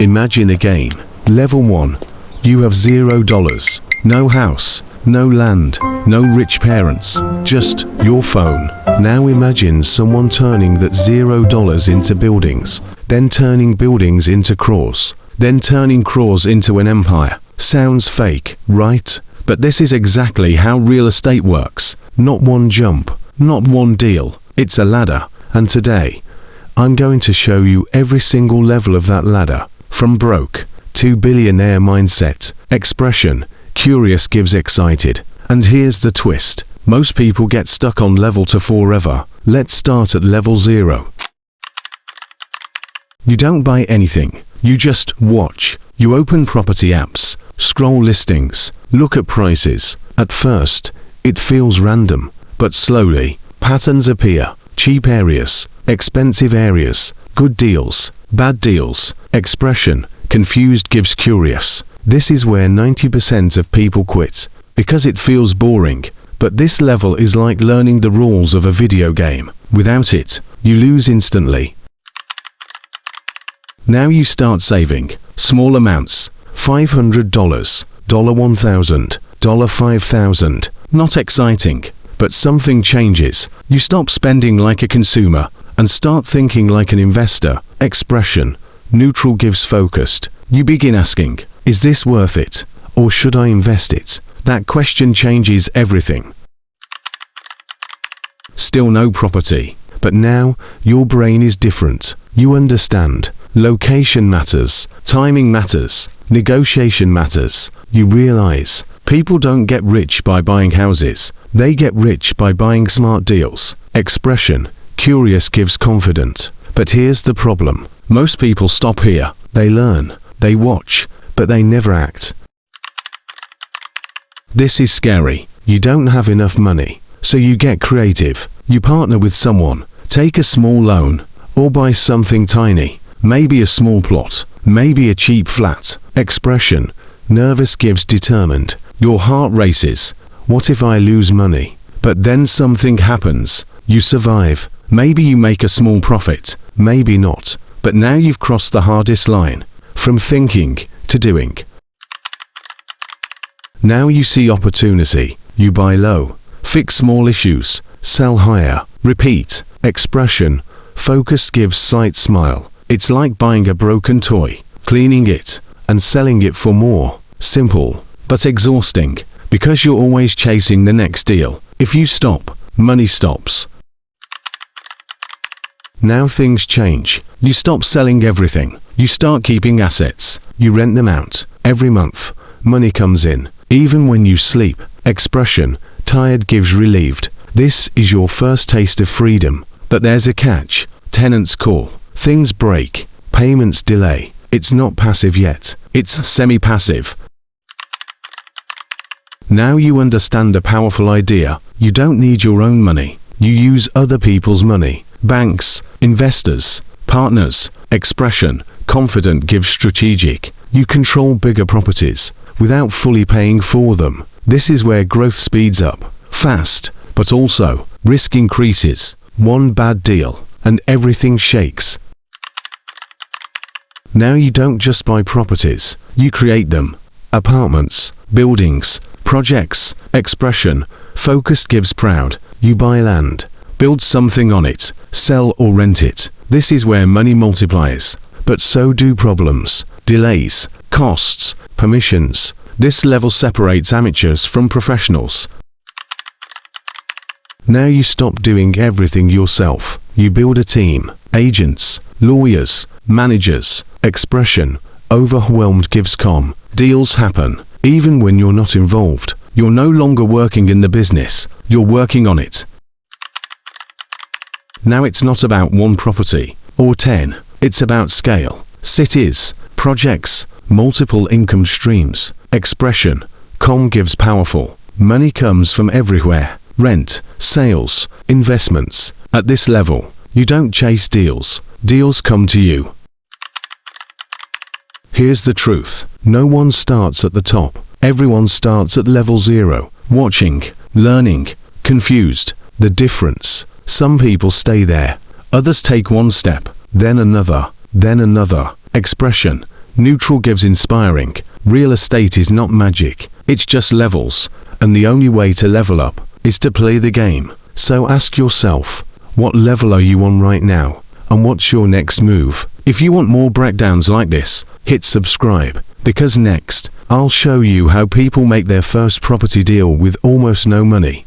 Imagine again. Level 1. You have $0. No house, no land, no rich parents, just your phone. Now imagine someone turning that $0 into buildings, then turning buildings into crores, then turning crores into an empire. Sounds fake, right? But this is exactly how real estate works. Not one jump, not one deal. It's a ladder. And today, I'm going to show you every single level of that ladder. From broke to billionaire mindset, expression, curious gives excited. And here's the twist. Most people get stuck on level 2 forever. Let's start at level 0. You don't buy anything. You just watch. You open property apps, scroll listings, look at prices. At first, it feels random, but slowly, patterns appear. Cheap areas, expensive areas, good deals, bad deals, expression, confused gives curious. This is where 90% of people quit, because it feels boring. But this level is like learning the rules of a video game. Without it, you lose instantly. Now you start saving. Small amounts. $500, $1,000, $5,000. Not exciting. But something changes. You stop spending like a consumer and start thinking like an investor. Expression. Neutral gives focused. You begin asking, is this worth it? Or should I invest it? That question changes everything. Still no property. But now, your brain is different. You understand. Location matters. Timing matters. Negotiation matters. You realize, people don't get rich by buying houses. They get rich by buying smart deals. Expression. Curious gives confident. But here's the problem. Most people stop here. They learn. They watch. But they never act. This is scary. You don't have enough money. So you get creative. You partner with someone. Take a small loan. Or buy something tiny. Maybe a small plot. Maybe a cheap flat. Expression. Nervous gives determined. Your heart races. What if I lose money? But then something happens. You survive. Maybe you make a small profit. Maybe not. But now you've crossed the hardest line. From thinking to doing. Now you see opportunity. You buy low. Fix small issues. Sell higher. Repeat. Expression. Focus gives sight smile. It's like buying a broken toy, cleaning it, and selling it for more. Simple, but exhausting, because you're always chasing the next deal. If you stop, money stops. Now things change. You stop selling everything. You start keeping assets. You rent them out. Every month, money comes in. Even when you sleep. Expression. Tired gives relieved. This is your first taste of freedom. But there's a catch. Tenants call. Things break. Payments delay. It's not passive yet. It's semi-passive. Now you understand a powerful idea. You don't need your own money. You use other people's money. Banks, investors, partners. Expression. Confident gives strategic. You control bigger properties without fully paying for them. This is where growth speeds up. Fast, but also risk increases. One bad deal, and everything shakes. Now you don't just buy properties, you create them. Apartments, buildings, projects, expression. Focused gives proud. You buy land, build something on it, sell or rent it. This is where money multiplies. But so do problems, delays, costs, permissions. This level separates amateurs from professionals. Now you stop doing everything yourself. You build a team. Agents, lawyers, managers. Expression. Overwhelmed gives calm. Deals happen. Even when you're not involved. You're no longer working in the business. You're working on it. Now it's not about one property. Or 10. It's about scale. Cities. Projects. Multiple income streams. Expression. Calm gives powerful. Money comes from everywhere. Rent, sales, investments. At this level, you don't chase deals. Deals come to you. Here's the truth. No one starts at the top. Everyone starts at level 0. Watching, learning, confused. The difference. Some people stay there. Others take one step, then another, then another. Expression. Neutral gives inspiring. Real estate is not magic, it's just levels, and the only way to level up is to play the game. So ask yourself, what level are you on right now? And what's your next move? If you want more breakdowns like this, hit subscribe, because next, I'll show you how people make their first property deal with almost no money.